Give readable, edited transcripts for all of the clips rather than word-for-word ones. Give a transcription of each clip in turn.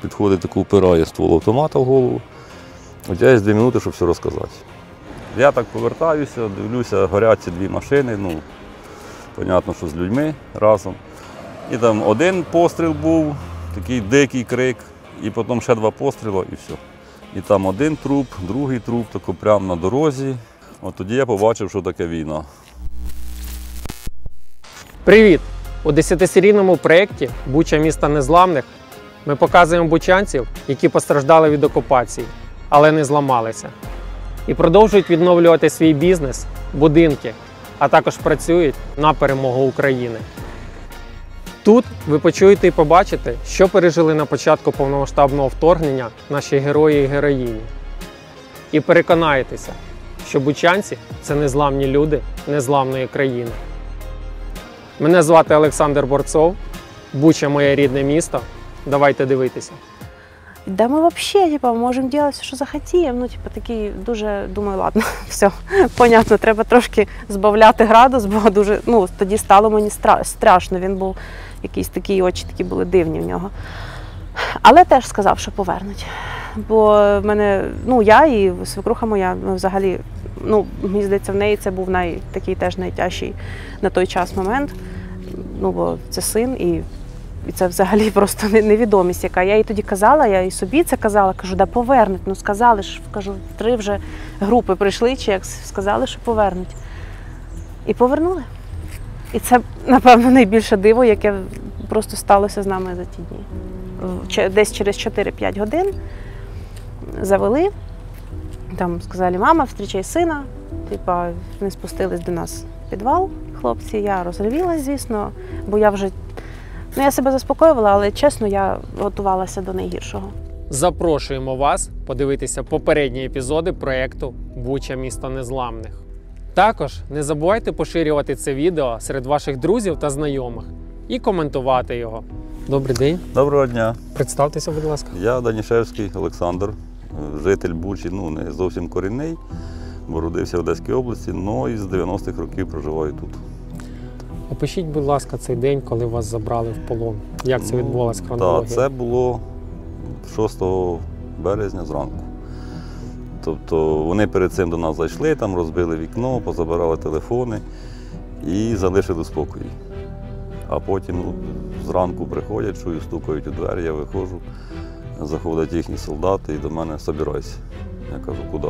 підходить, таку впирає ствол автомата в голову. У тебе є 2 минути, щоб все розказати. Я так повертаюся, дивлюся, горять ці 2 машини, ну, понятно, що з людьми разом. І там один постріл був, такий дикий крик, і потім ще 2 постріли і все. І там один труп, другий труп, тако прямо на дорозі. От тоді я побачив, що таке війна. Привіт! У 10-серійному проєкті «Буча міста незламних» ми показуємо бучанців, які постраждали від окупації, але не зламалися. І продовжують відновлювати свій бізнес, будинки, а також працюють на перемогу України. Тут ви почуєте і побачите, що пережили на початку повномасштабного вторгнення наші герої і героїні. І переконаєтеся, що бучанці – це незламні люди незламної країни. Мене звати Олександр Борцов, Буча – моє рідне місто. Давайте дивитися. Да мы вообще, можем делать все, що захотіємо. Такий дуже, думаю, ладно, все, понятно, треба трошки збавляти градус, бо дуже, тоді стало мені страшно. Він був якийсь такий, очі такі були дивні в нього. Але теж сказав, що повернуть. Бо в мене, я і свекруха моя, взагалі, мені здається, в неї це був такий теж найтяжчий на той час момент. Бо це син і це взагалі просто невідомість яка. Я їй тоді казала, я і собі це казала, кажу, да повернуть. Сказали ж, кажу, 3 вже групи прийшли, чи як сказали, що повернуть. І повернули. І це, напевно, найбільше диво, яке просто сталося з нами за ті дні. Десь через 4-5 годин завели, там сказали, мама, зустрічай сина. Вони спустились до нас в підвал, хлопці. Я розревілась, звісно, бо я вже я себе заспокоювала, але, чесно, я готувалася до найгіршого. Запрошуємо вас подивитися попередні епізоди проєкту «Буча місто незламних». Також не забувайте поширювати це відео серед ваших друзів та знайомих і коментувати його. Добрий день. Доброго дня. Представтеся, будь ласка. Я Данішевський Олександр, житель Бучі, не зовсім корінний, бо родився в Одеській області, але із 90-х років проживаю тут. Опишіть, будь ласка, цей день, коли вас забрали в полон. Як це відбувалося хронологія? Так, це було 6 березня зранку. Тобто вони перед цим до нас зайшли, там розбили вікно, позабирали телефони і залишили у спокої. А потім зранку приходять, чую, стукають у двері, я виходжу, заходять їхні солдати і до мене «собирайся». Я кажу, куди?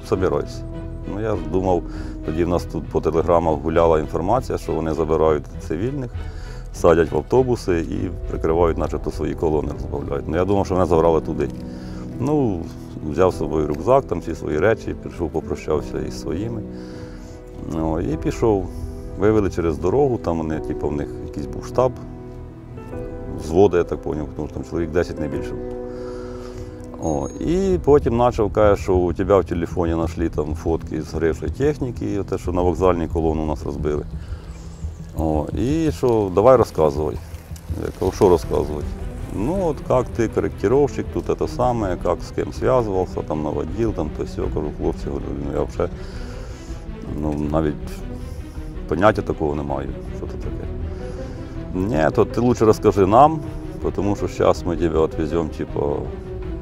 «Собирайся». Я думав, тоді в нас тут по телеграмах гуляла інформація, що вони забирають цивільних, садять в автобуси і прикривають начебто свої колони, розбавляють. Я думав, що мене забрали туди. Взяв з собою рюкзак, там всі свої речі, пішов, попрощався із своїми. І пішов. Вивели через дорогу, там вони, в них якийсь був штаб, взводи, я так зрозумів, тому що там чоловік 10, не більше було. І потім почав, каже, що у тебе в телефоні знайшли там фотки з горівшої техніки, те, що на вокзальній колону у нас розбили. І що, давай розказуй. Я кажу, що розказувати? Як ти корректировщик, тут це саме, як з ким зв'язувався, там наводив, там то все. Кажу, хлопці, я взагалі навіть поняття такого не маю, що це таке. Ні, то ти краще розкажи нам, тому що зараз ми тебе відвеземо,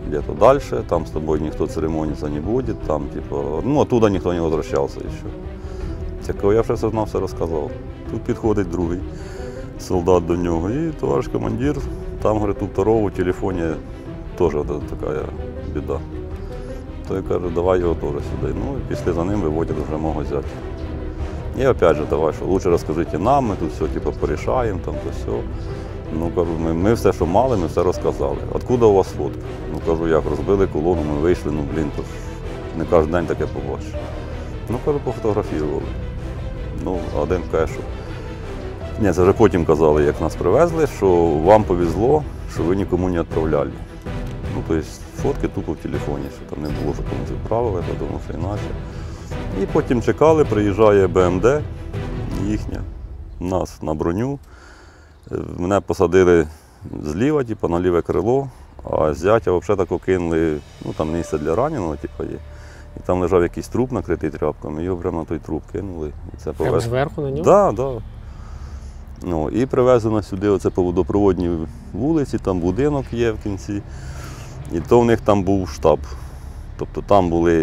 где-то дальше, там с тобой никто церемониться не будет, там оттуда никто не возвращался еще. Я вже знав, все розказав. Тут підходить другий солдат до нього і товариш командир, там, говорить, у второго в телефоні теж така біда. Той каже, давай його теж сюди. І після за ним виводять вже мого зятя. І опять же, давай, що лучше розкажіть нам, ми тут все порішаємо, там то все. Кажу, ми все, що мали, ми все розказали. Откуда у вас фотки? Кажу, як розбили колону, ми вийшли, то ж не кожен день таке побачиш. Кажу, пофотографували. Один каже, що... Ні, це вже потім казали, як нас привезли, що вам повезло, що ви нікому не відправляли. Тобто фотки тупо в телефоні, що там не було, що комусь відправили, я думав, що інакше. І потім чекали, приїжджає БМД їхня, нас на броню. Мене посадили зліва, на ліве крило, а зятя взагалі так кинули, там місце для раненого є. І там лежав якийсь труп, накритий тряпками, його прямо на той труп кинули. Прямо зверху на нього? Так, так. Ну, і привезено сюди, оце по водопроводній вулиці, там будинок є в кінці. І то в них там був штаб. Тобто там були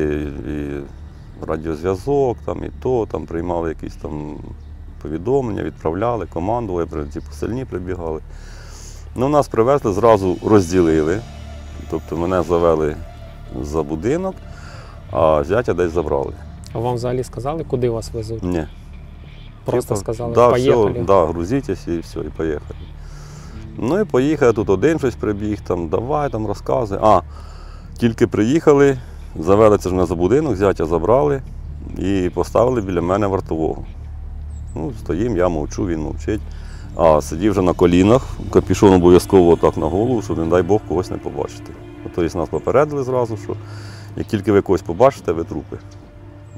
і радіозв'язок, там приймали якісь там повідомлення, відправляли, командували, ті посильні прибігали. Ну, нас привезли, зразу розділили. Тобто мене завели за будинок, а зятя десь забрали. А вам взагалі сказали, куди вас везуть? Ні. Просто сказали, да, поїхали? Все, да, грузитесь і все, і поїхали. Ну і поїхали, тут один щось прибіг, там, давай, там розказує. Тільки приїхали, завели це ж мене за будинок, зятя забрали і поставили біля мене вартового. Ну, стоїм, я мовчу, він мовчить. Сидів вже на колінах, капюшон обов'язково так на голову, щоб, не дай Бог, когось не побачити. Тобто нас попередили зразу, що як тільки ви когось побачите, ви трупи.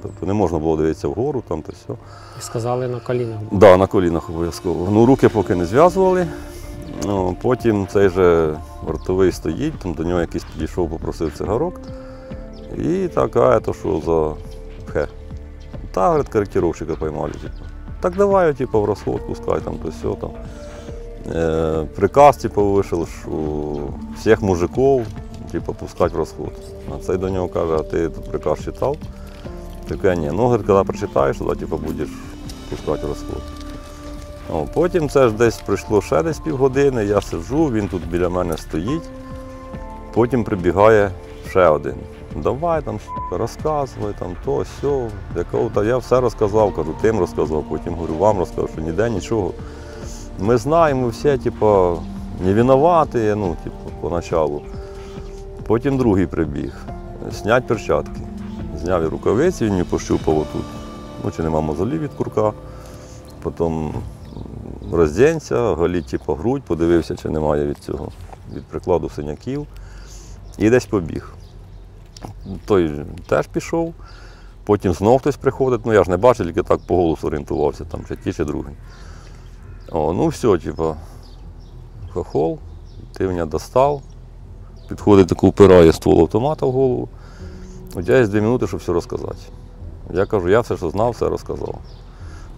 Тобто не можна було дивитися вгору, там то все. І сказали на колінах? Так, да, на колінах обов'язково. Ну, руки поки не зв'язували. Ну, потім цей же вартовий стоїть, там до нього якийсь підійшов, попросив цигарок. І така, то що за пхе. Та, говорить, корректировщика поймали. Типу. Так давай, типу, в розход пускай, там то все там. Приказ типу, вийшов, що всіх мужиків типу, пускати в розход. А цей до нього каже, а ти тут приказ читав? Таке, ні. Ну, говорить, коли прочитаєш, тоді типу, будеш пускати в розход. Потім це ж десь пройшло ще десь півгодини, я сиджу, він тут біля мене стоїть. Потім прибігає ще один. Давай там розказуй, там то, сьо. Та я все розказав, кажу, тим розказав, потім говорю, вам розказав, що ніде нічого. Ми знаємо, всі, типу, не винуваті, ну, типу, поначалу. Потім другий прибіг, снять перчатки. Зняв і рукавиці, він мені пощупав отут. Ну, чи нема мозолів від курка. Потім роздінься, голіть типу, грудь, подивився, чи немає від цього, від прикладу синяків. І десь побіг. Той теж пішов, потім знов хтось приходить, ну я ж не бачив, тільки так по голосу орієнтувався, там, чи ті, чи другий. Ну все, типу, хохол, ти мене достав, підходить, таку впирає ствол автомата в голову. У тебе є 2 минути, щоб все розказати. Я кажу, я все, що знав, все розказав.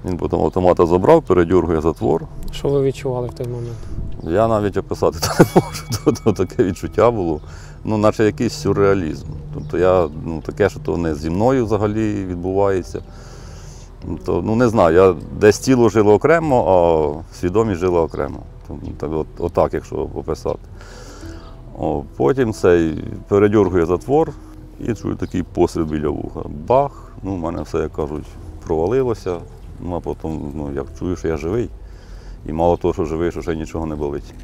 Він потім автомата забрав, передьоргує затвор. Що ви відчували в той момент? Я навіть описати не можу, таке відчуття було, ну, наче якийсь сюрреалізм. Тобто я, ну, таке, що то не зі мною взагалі відбувається. То, ну, не знаю, я десь тіло жило окремо, а свідомість жила окремо. Отак, якщо описати. Потім цей передьоргує затвор і чую такий постріл біля вуха. Бах, ну, в мене все, як кажуть, провалилося. Ну, а потім, ну, як чую, що я живий. І мало того, що живий, що ще нічого не болить.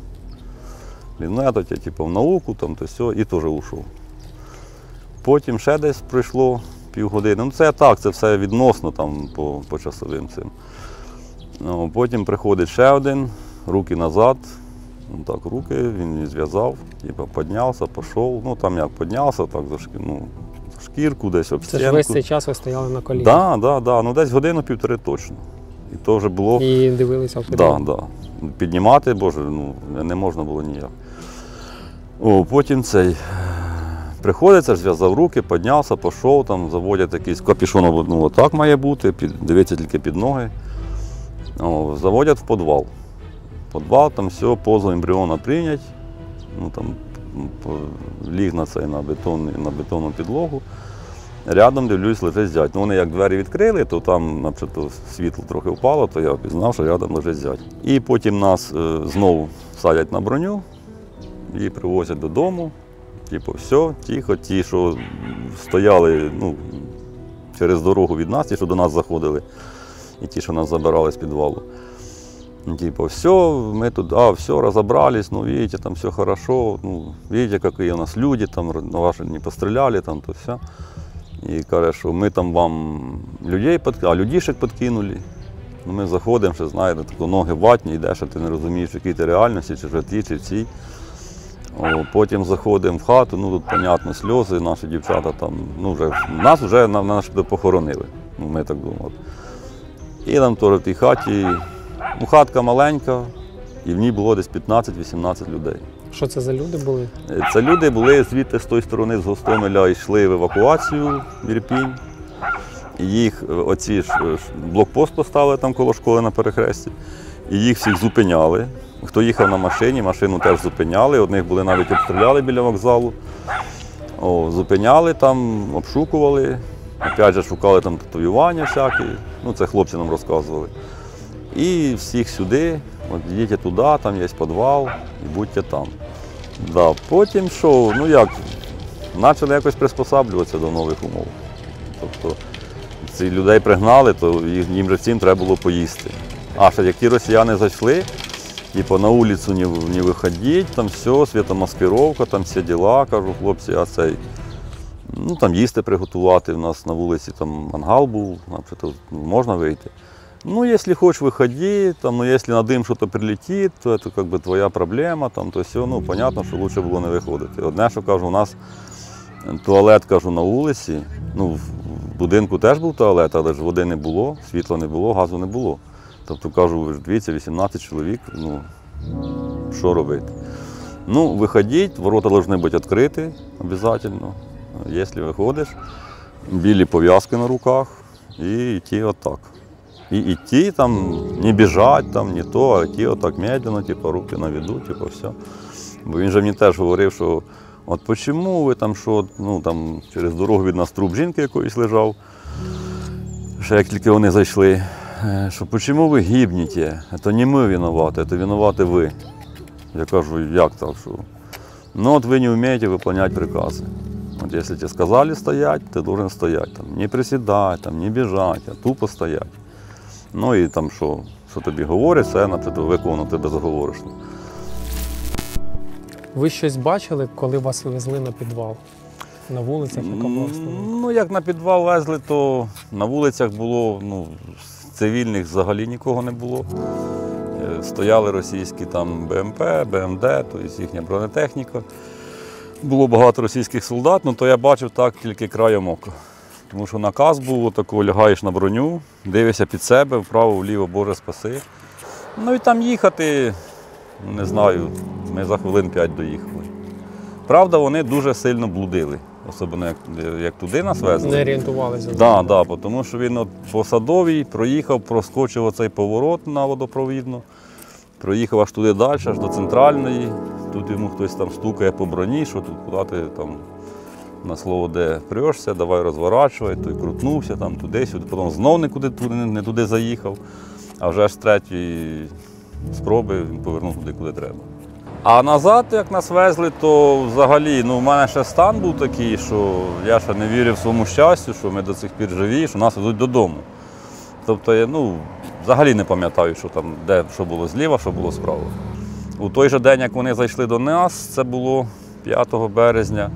Ну, я тоді, типу, в науку, там, то все, і теж ушов. Потім ще десь пройшло півгодини. Ну, це так, це все відносно там, по часовим цим. Ну, потім приходить ще один, руки назад. Ну, так, руки, він її зв'язав, типу, піднявся, пішов. Ну, там як піднявся, так, за шкірку, десь об стінку. Це ж весь цей час ви стояли на колінах? Так, ну десь годину-півтори точно. І то вже було. І дивилися в підлогу? Так. Піднімати, боже, ну, не можна було ніяк. Потім цей приходиться, зв'язав руки, піднявся, пішов, там заводять якийсь капюшон, ну, отак має бути, дивиться тільки під ноги. Заводять в підвал. Підвал, там все, позу ембріона прийнять, ну, там, ліг на цей, на бетонну підлогу. Рядом, дивлюсь, лежить зять. Ну, вони як двері відкрили, то там, наприклад, світло трохи впало, то я пізнав, що рядом лежить зять. І потім нас знову садять на броню і привозять додому. Типу, все, тихо, ті, що стояли, ну, через дорогу від нас, ті, що до нас заходили, і ті, що нас забирали з підвалу. Типа, все, мы тут, все, разобрались, ну, видите, там все хорошо, ну, видите, какие у нас люди, там, ваши не постреляли, там, то все. І каже, що ми там вам людішек підкинули. Ну, ми заходимо, ще, знаєте, тако, ноги ватні, йдеш, а ти не розумієш, в якій ти реальності, чи в ті, чи в цій. Потім заходимо в хату, ну, тут, понятно, сльози, наші дівчата там, ну, нас вже похоронили, ну, ми так думали. І там теж в тій хаті, ну, хатка маленька, і в ній було десь 15-18 людей. Що це за люди були? Це люди були звідти, з тої сторони, з Гостомеля, йшли в евакуацію в Ірпінь. Їх оці ж блокпост поставили там коло школи на перехресті. і їх всіх зупиняли. Хто їхав на машині, машину теж зупиняли, одних були навіть обстріляли біля вокзалу. Зупиняли там, обшукували, опять же шукали там татуювання всякі, ну це хлопці нам розказували. І всіх сюди, от їдьте туди, там є підвал, і будьте там. Да, потім що, ну як, почали якось приспосаблюватися до нових умов. Тобто ці людей пригнали, то їм же всім треба було поїсти. А ще як ті росіяни зайшли, типу на вулицю не виходіть, там все, світомаскировка, там всі діла, кажу, хлопці, а цей, ну там їсти приготувати, у нас на вулиці там мангал був, то можна вийти. Ну, якщо хочеш, виходи, там, ну, якщо на дим щось прилетить, то це как бы твоя проблема, там, то все, ну, понятно, що краще було не виходити. Одне, що кажу, у нас туалет, кажу, на вулиці, ну, в будинку теж був туалет, але ж води не було, світла не було, газу не було. Тобто, кажу, ви ж дивіться, 18 чоловік, ну, що робити? Ну, виходіть, ворота повинні бути відкриті, обов'язково, якщо виходиш, білі пов'язки на руках і йти отак. І йти, там, не біжать, там, не то, а йти отак медленно, типу, руки на виду, типу, все. Бо він же мені теж говорив, що от чому ви там, що, ну, там, через дорогу від нас труп жінки якоїсь лежав, ще як тільки вони зайшли, що чому ви гибнете, це не ми винуваті, це винуваті ви. Я кажу, як так, що? Ну, от ви не вмієте виконувати прикази. Вот если тебе сказали стоять, ты должен стоять. Там, не присідати, там, не біжати, а тупо стоять. Ну і там, що тобі говорять, це виконувати безоговорочно. Ви щось бачили, коли вас везли на підвал? На вулицях, яка була обстановка? Ну, як на підвал везли, то на вулицях було, ну, цивільних взагалі нікого не було. Стояли російські там БМП, БМД, тобто їхня бронетехніка. Було багато російських солдат, ну то я бачив так тільки краєм ока. Тому що наказ був, отако лягаєш на броню, дивишся під себе, вправо-вліво, Боже спаси. Ну і там їхати, не знаю, ми за хвилин 5 доїхали. Правда, вони дуже сильно блудили, особливо як туди нас везли. Не орієнтувалися? Так, да, тому що він от по Садовій проїхав, проскочив оцей поворот на водопровідну, проїхав аж туди далі, аж до центральної. Тут йому хтось там стукає по броні, що тут куди ти там на слово де прешся, давай розворачувай, той крутнувся там туди-сюди, потім знов не туди заїхав, а вже аж з третьої спроби він повернув туди, куди треба. А назад, як нас везли, то взагалі, ну, в мене ще стан був такий, що я ще не вірив своєму щастю, що ми до цих пір живі, що нас везуть додому. Тобто я, ну, взагалі не пам'ятаю, що там, де, що було зліва, що було справа. У той же день, як вони зайшли до нас, це було 5 березня,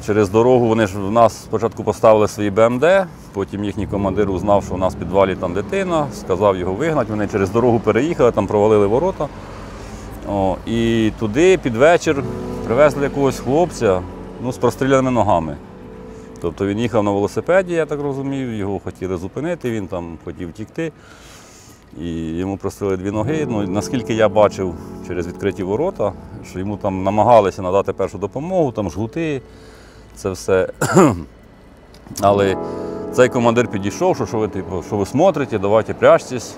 через дорогу вони ж в нас спочатку поставили свої БМД, потім їхній командир узнав, що у нас в підвалі там дитина, сказав його вигнати, вони через дорогу переїхали, там провалили ворота. І туди під вечір привезли якогось хлопця, ну, з простріляними ногами. Тобто він їхав на велосипеді, я так розумів, його хотіли зупинити, він там хотів втікти. І йому прострелили 2 ноги. Ну, наскільки я бачив через відкриті ворота, що йому там намагалися надати першу допомогу, там жгути, це все. Але цей командир підійшов, що ви смотрите, давайте прячьтесь.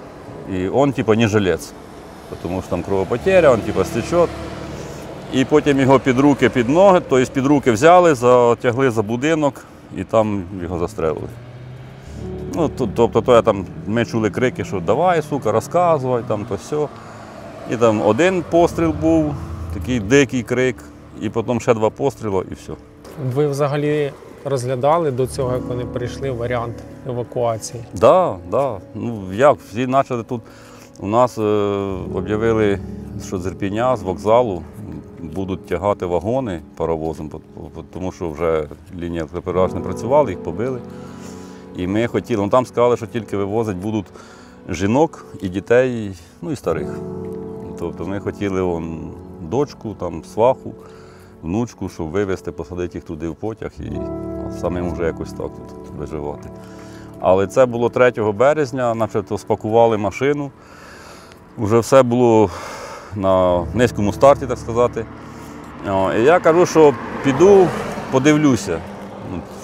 І він, типу, не жилець, тому що там кровопотеря, він, типу, стече. І потім його під руки, під ноги, тобто під руки взяли, затягли за будинок і там його застрелили. Ну, тобто ми чули крики, що давай, сука, розказувай, там, то все. І там один постріл був, такий дикий крик, і потім ще 2 постріли і все. Ви взагалі розглядали до цього, як вони прийшли, варіант евакуації? Так, да. Ну як, всі почали тут. У нас об'явили, що з Ірпеня, з вокзалу будуть тягати вагони паровозом, тому що вже лінія КПРА не працювала, їх побили. І ми хотіли, ну там сказали, що тільки вивозити будуть жінок і дітей, ну і старих. Тобто ми хотіли дочку, там, сваху, внучку, щоб вивезти, посадити їх туди в потяг і самим вже якось так тут виживати. Але це було 3 березня, начебто спакували машину, вже все було на низькому старті, так сказати. І я кажу, що піду, подивлюся,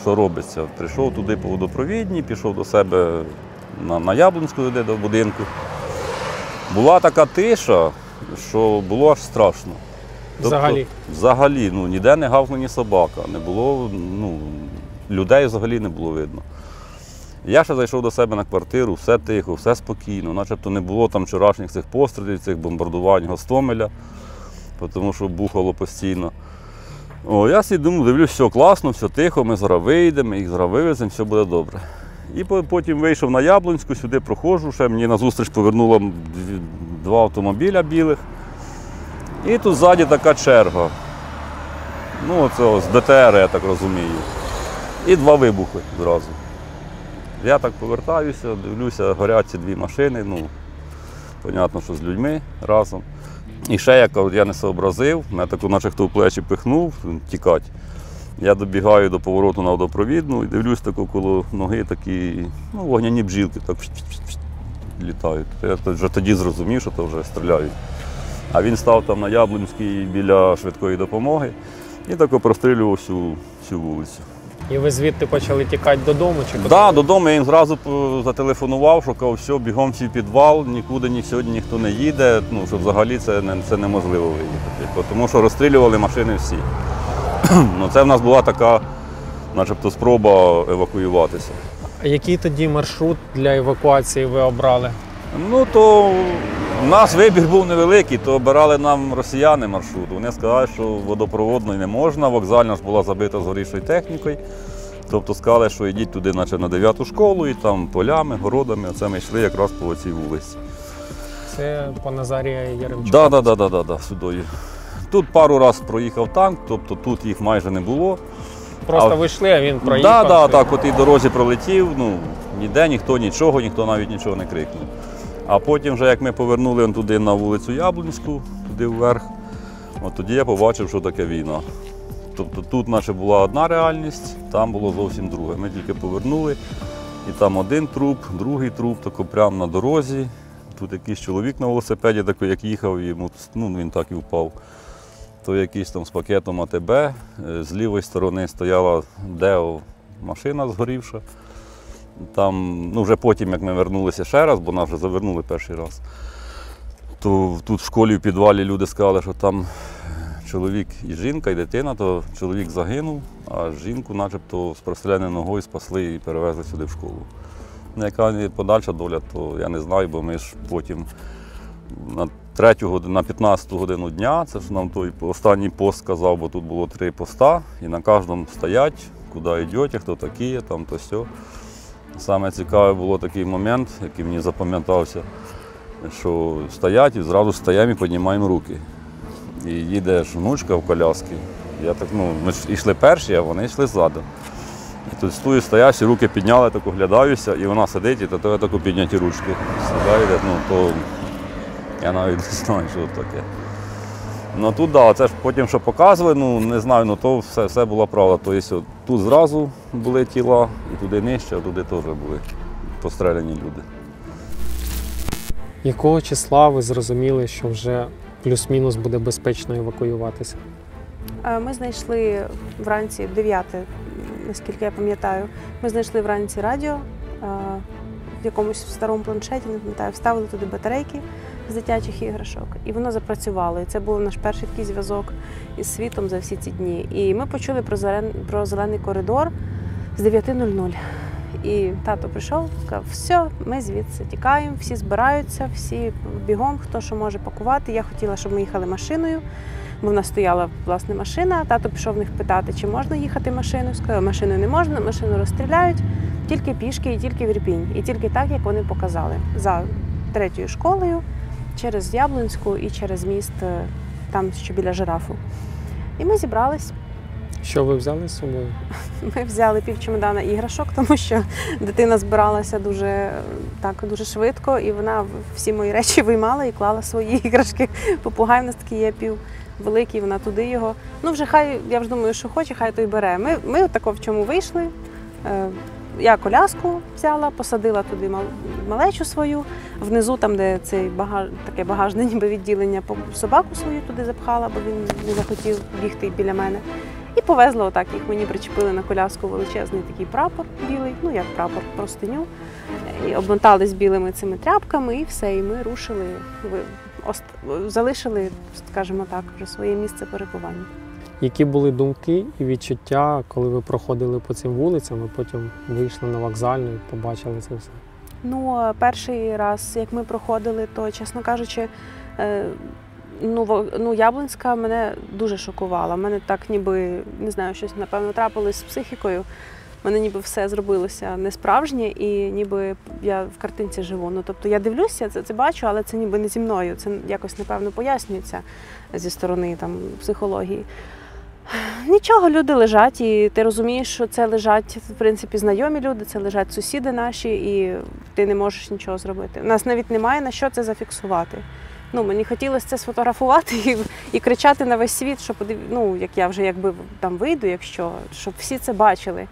що робиться. Прийшов туди по водопровідній, пішов до себе на Яблунську, до будинку. Була така тиша, що було аж страшно. Взагалі? Взагалі, ніде не гавкнула ні собака, не було, людей взагалі не було видно. Я ще зайшов до себе на квартиру, все тихо, все спокійно, начебто не було там вчорашніх цих пострілів, цих бомбардувань Гостомеля, тому що бухало постійно. Я собі думаю, дивлюсь, все класно, все тихо, ми зараз вийдемо, їх зараз вивеземо, все буде добре. І потім вийшов на Яблунську, сюди проходжу, ще мені назустріч повернуло 2 автомобіля білих. І тут ззаді така черга. Це з БТР, я так розумію. І 2 вибухи зразу. Я так повертаюся, дивлюся, горять ці 2 машини, понятно, що з людьми разом. І ще я не сообразив, мене так наче хто в плечі пихнув, тікати. Я добігаю до повороту на водопровідну і дивлюсь коло ноги такі, вогняні бджілки так літають. Я вже тоді зрозумів, що то вже стріляють. А він став там на Яблунській біля швидкої допомоги і так прострілював всю вулицю. І ви звідти почали тікати додому? Так, додому я їм зразу зателефонував, що кажу, все, бігом всі в підвал, нікуди сьогодні ніхто не їде, що взагалі це неможливо виїхати, тому що розстрілювали машини всі. Це в нас була така, начебто, спроба евакуюватися. А який тоді маршрут для евакуації ви обрали? То у нас вибір був невеликий, то обирали нам росіяни маршрут. Вони сказали, що водопроводної не можна, вокзальна ж була забита згорівшою технікою. Тобто сказали, що йдіть туди наче на 9-ту школу і там полями, городами. Оце ми йшли якраз по цій вулиці. Це по Назарія Яремчука? Так, сюди. Тут пару разів проїхав танк, тобто тут їх майже не було. Просто ви йшли, а він проїхав? Так, по тій дорозі пролетів, ніде ніхто нічого, ніхто навіть нічого не крикнув. А потім, вже як ми повернули туди на вулицю Яблунську, туди вверх, тоді я побачив, що таке війна. Тобто тут наче була одна реальність, там було зовсім друге. Ми тільки повернули, і там один труп, другий труп, тако прямо на дорозі. Тут якийсь чоловік на велосипеді, такий, як їхав, і він так і впав. То якийсь там з пакетом АТБ, з лівої сторони стояла Део машина згорівша. Там, вже потім, як ми вернулися ще раз, бо нас вже завернули перший раз, то тут в школі в підвалі люди сказали, що там чоловік і жінка, і дитина, то чоловік загинув, а жінку начебто з простреленою ногою спасли і перевезли сюди в школу. Яка подальша доля, то я не знаю, бо ми ж потім на 15-ту годину дня, це ж нам той останній пост сказав, бо тут було 3 поста, і на кожному стоять, куди йдете, хто такі, там то сьо. Саме цікаве було такий момент, який мені запам'ятався, що стоять і зразу стаємо і піднімаємо руки. І їде внучка в коляскі. Ми ж йшли перші, а вони йшли ззаду. І тут стою, стояш, і руки підняли, так оглядаюся, і вона сидить, і до тебе таку підняті ручки. Сідає, то я навіть не знаю, що це таке. Тут, це ж потім, що показували, не знаю, то все була правда. Тобто тут зразу були тіла, і туди нижче, а туди теж були постріляні люди. Якого числа ви зрозуміли, що вже плюс-мінус буде безпечно евакуюватися? Ми знайшли вранці 9, наскільки я пам'ятаю, ми знайшли вранці радіо в якомусь старому планшеті, не пам'ятаю, вставили туди батарейки з дитячих іграшок, і воно запрацювало. І це був наш перший такий зв'язок із світом за всі ці дні. І ми почули про зелений коридор з 9:00. І тато прийшов, сказав, все, ми звідси тікаємо, всі збираються, всі бігом, хто що може пакувати. Я хотіла, щоб ми їхали машиною, бо в нас стояла, власне, машина. Тато пішов в них питати, чи можна їхати машиною. Сказав, машиною не можна, машину розстріляють, тільки пішки і тільки в Ірпінь. І тільки так, як вони показали. За 3-ю школою, через Яблунську і через міст, там, що біля Жирафу. І ми зібрались. Що ви взяли з собою? Ми взяли півчемодана іграшок, тому що дитина збиралася дуже швидко, і вона всі мої речі виймала і клала свої іграшки. Попугай в нас такий є великий, вона туди його. Вже хай, я вже думаю, що хоче, хай той бере. Ми тако в чому вийшли. Я коляску взяла, посадила туди малечу свою. Внизу, там, де таке багажне ніби відділення, собаку свою туди запхала, бо він не захотів бігти біля мене. І повезла отак їх. Мені причепили на коляску величезний такий прапор білий, як прапор, простиню. І обмотались білими цими тряпками, і все, і ми рушили, залишили, скажімо так, вже своє місце перебування. Які були думки і відчуття, коли ви проходили по цим вулицям, і потім вийшли на Вокзальну і побачили це все? Ну, перший раз, як ми проходили, то, чесно кажучи, Яблунська мене дуже шокувала. Мене так ніби, не знаю, щось, напевно, трапилось з психікою. Мене ніби все зробилося несправжнє і ніби я в картинці живу. Ну, тобто я дивлюся, це бачу, але це ніби не зі мною. Це якось, напевно, пояснюється зі сторони там, психології. Нічого, люди лежать, і ти розумієш, що це лежать, в принципі, знайомі люди, це лежать сусіди наші, і ти не можеш нічого зробити. У нас навіть немає на що це зафіксувати. Ну, мені хотілося це сфотографувати і кричати на весь світ, що як я вже якби там вийду, щоб всі це бачили.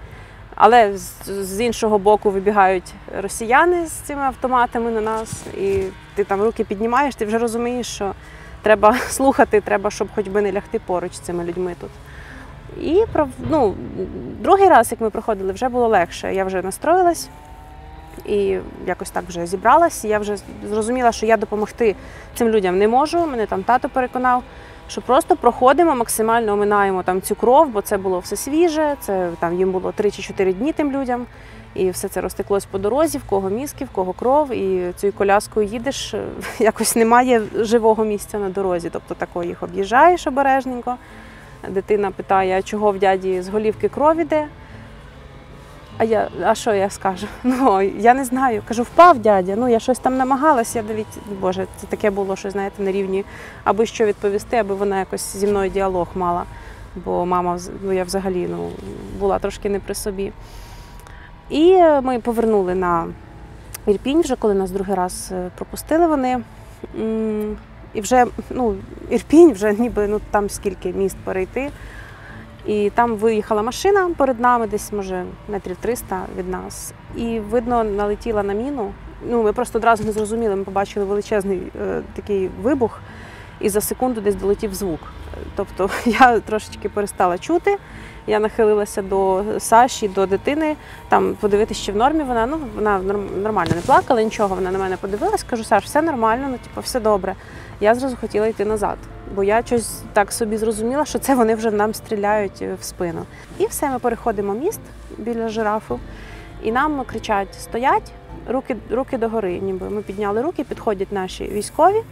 Але з іншого боку вибігають росіяни з цими автоматами на нас, і ти там руки піднімаєш, ти вже розумієш, що треба слухати, треба, щоб хоч би не лягти поруч з цими людьми тут. І другий раз, як ми проходили, вже було легше. Я вже настроїлась і якось так вже зібралась. Я вже зрозуміла, що я допомогти цим людям не можу. Мене там тато переконав, що просто проходимо, максимально оминаємо там цю кров, бо це було все свіже, це там їм було 3 чи 4 дні тим людям. І все це розтеклось по дорозі, в кого мізки, в кого кров, і цією коляскою їдеш, якось немає живого місця на дорозі. Тобто тако їх об'їжджаєш обережненько. Дитина питає, а чого в дяді з голівки кров іде? А що я скажу? Я не знаю. Кажу, впав дядя, я щось там намагалася, Боже, це таке було, що, знаєте, на рівні, аби що відповісти, аби вона якось зі мною діалог мала. Бо мама, я взагалі, була трошки не при собі. І ми повернули на Ірпінь, вже коли нас другий раз пропустили вони. І вже, Ірпінь, вже ніби, там скільки міст перейти. І там виїхала машина перед нами, десь, може, метрів 300 від нас. І, видно, налетіла на міну. Ми просто одразу не зрозуміли, ми побачили величезний такий вибух, і за секунду десь долетів звук. Тобто я трошечки перестала чути, я нахилилася до Саші, до дитини, там подивитися, чи в нормі вона. Вона нормально не плакала, нічого, вона на мене подивилась, кажу, Саш, все нормально, все добре. Я зразу хотіла йти назад, бо я щось так собі зрозуміла, що це вони вже нам стріляють в спину. І все, ми переходимо міст біля Жирафу, і нам кричать, стоять, руки догори, ніби. Ми підняли руки, підходять наші військові,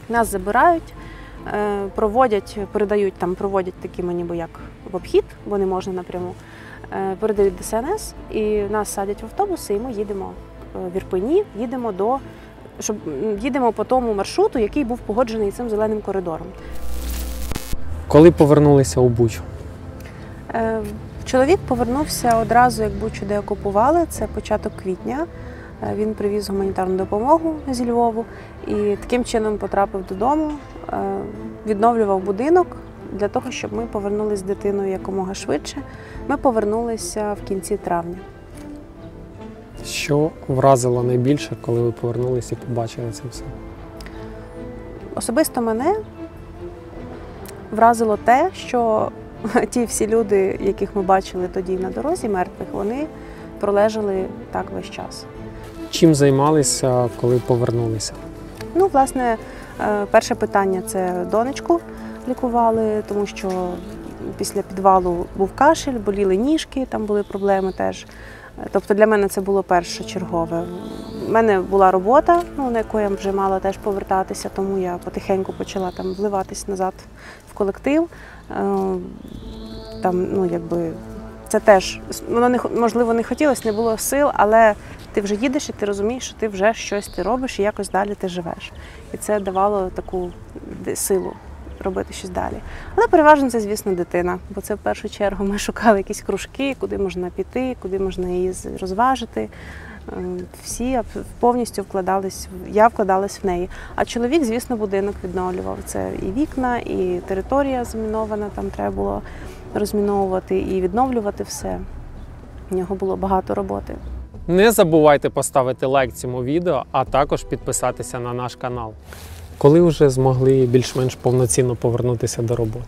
нас забирають, проводять такі ніби як в обхід, бо не можна напряму, передають ДСНС, і нас садять в автобуси, і ми їдемо в Ірпені, їдемо по тому маршруту, який був погоджений цим зеленим коридором. Коли повернулися у Бучу? Чоловік повернувся одразу, як Бучу деокупували, це початок квітня. Він привіз гуманітарну допомогу зі Львову і таким чином потрапив додому, відновлював будинок для того, щоб ми повернулися з дитиною якомога швидше. Ми повернулися в кінці травня. Що вразило найбільше, коли ви повернулися і побачили це все? Особисто мене вразило те, що ті всі люди, яких ми бачили тоді на дорозі, мертвих, вони пролежали так весь час. Чим займалися, коли повернулися? Власне, перше питання – це донечку лікували, тому що після підвалу був кашель, боліли ніжки, там були проблеми теж. Тобто для мене це було першочергове. У мене була робота, на яку я вже мала теж повертатися, тому я потихеньку почала там вливатись назад в колектив. Це теж, воно можливо не хотілося, не було сил, але ти вже їдеш і ти розумієш, що ти вже щось ти робиш і якось далі ти живеш. І це давало таку силу робити щось далі. Але переважно це, звісно, дитина, бо це в першу чергу ми шукали якісь кружки, куди можна піти, куди можна її розважити. Всі повністю я вкладалась в неї. А чоловік, звісно, будинок відновлював. Це і вікна, і територія замінована, там треба було розміновувати і відновлювати все. У нього було багато роботи. Не забувайте поставити лайк цьому відео, а також підписатися на наш канал. Коли вже змогли більш-менш повноцінно повернутися до роботи?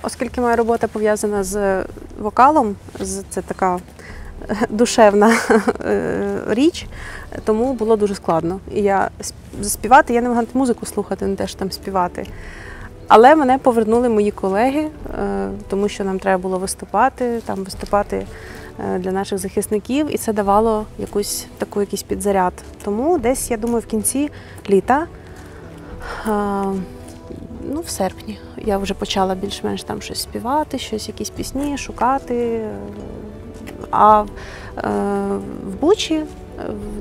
Оскільки моя робота пов'язана з вокалом, це така душевна річ, тому було дуже складно. І я заспівати, я не могла музику слухати, не те, що там співати. Але мене повернули мої колеги, тому що нам треба було виступати для наших захисників, і це давало якийсь підзаряд. Тому десь, я думаю, в кінці літа, в серпні, я вже почала більш-менш там щось співати, якісь пісні шукати. А в Бучі,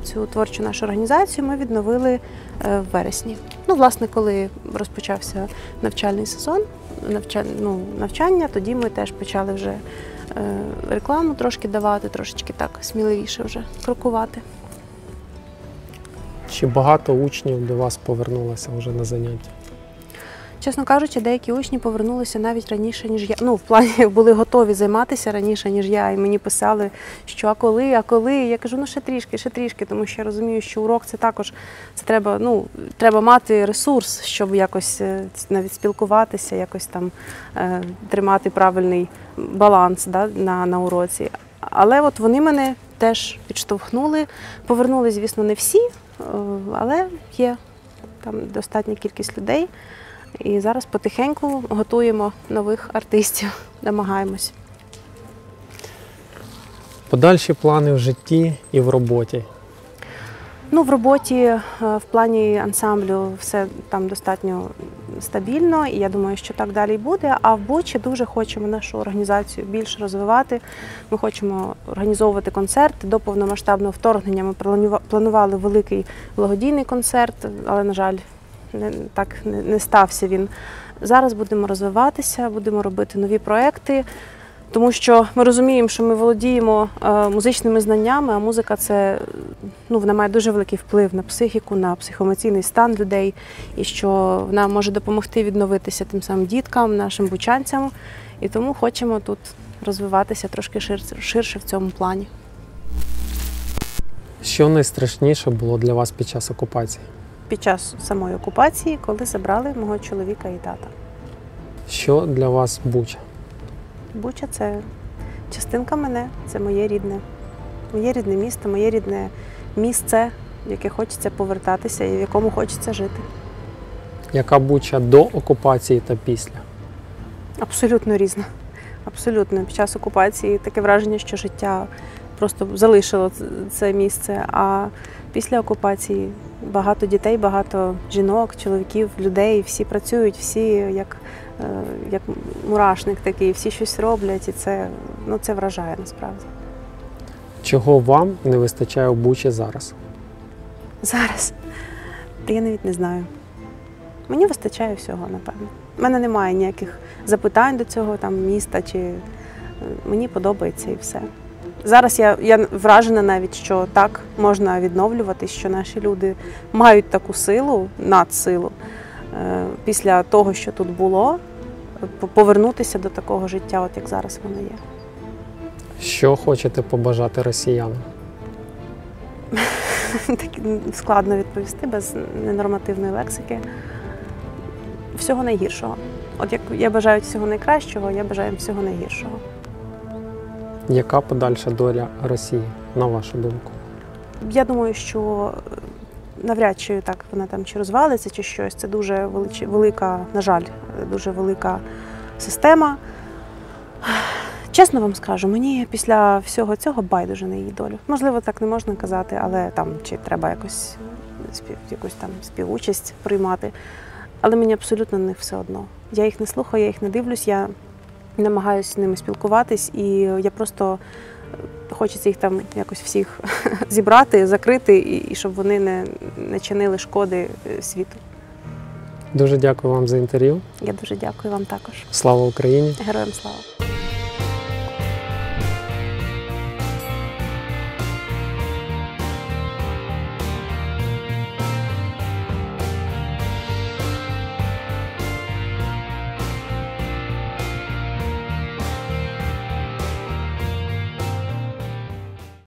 в цю творчу нашу організацію, ми відновили в вересні. Власне, коли розпочався навчальний сезон, навчання, тоді ми теж почали вже рекламу трошки давати, трошечки так сміливіше вже крокувати. Чи багато учнів до вас повернулося вже на заняття? Чесно кажучи, деякі учні повернулися навіть раніше, ніж я. В плані були готові займатися раніше, ніж я. І мені писали, що а коли? Я кажу, ще трішки, тому що я розумію, що урок це також, треба мати ресурс, щоб якось навіть спілкуватися, якось там тримати правильний баланс на уроці. Але от вони мене теж підштовхнули. Повернули, звісно, не всі, але є там достатня кількість людей. І зараз потихеньку готуємо нових артистів, намагаємось. Подальші плани в житті і в роботі? В роботі, в плані ансамблю все там достатньо стабільно, і я думаю, що так далі й буде. А в Бучі дуже хочемо нашу організацію більше розвивати. Ми хочемо організовувати концерти. До повномасштабного вторгнення ми планували великий благодійний концерт, але, на жаль, так не стався він. Зараз будемо розвиватися, будемо робити нові проекти, тому що ми розуміємо, що ми володіємо музичними знаннями, а музика це, вона має дуже великий вплив на психіку, на психоемоційний стан людей, і що вона може допомогти відновитися тим самим діткам, нашим бучанцям, і тому хочемо тут розвиватися трошки ширше в цьому плані. Що найстрашніше було для вас під час окупації? Під час самої окупації, коли забрали мого чоловіка і тата. Що для вас Буча? Буча – це частинка мене, це моє рідне місто, моє рідне місце, в яке хочеться повертатися і в якому хочеться жити. Яка Буча до окупації та після? Абсолютно різна. Абсолютно. Під час окупації таке враження, що життя просто залишило це місце, а після окупації багато дітей, багато жінок, чоловіків, людей, всі працюють, всі як мурашник такий, всі щось роблять, і це вражає насправді. Чого вам не вистачає у Бучі зараз? Зараз? Та я навіть не знаю. Мені вистачає всього, напевно. У мене немає ніяких запитань до цього міста, чи мені подобається і все. Зараз я вражена навіть, що так можна відновлюватись, що наші люди мають таку силу, надсилу, після того, що тут було, повернутися до такого життя, як зараз воно є. Що хочете побажати росіянам? Складно відповісти без ненормативної лексики. Всього найгіршого. Як я бажаю всього найкращого, я бажаю їм всього найгіршого. Яка подальша доля Росії, на вашу думку? Я думаю, що навряд чи так вона чи розвалиться, чи щось. Це дуже велика, на жаль, дуже велика система. Чесно вам скажу, мені після всього цього байдуже на її долю. Можливо, так не можна казати, але чи треба якусь співучасть приймати. Але мені абсолютно на них все одно. Я їх не слухаю, я їх не дивлюсь, я намагаюся з ними спілкуватись, і я просто хочеться їх якось всіх зібрати, закрити, і щоб вони не чинили шкоди світу. Дуже дякую вам за інтерв'ю. Я дуже дякую вам також. Слава Україні! Героям слава!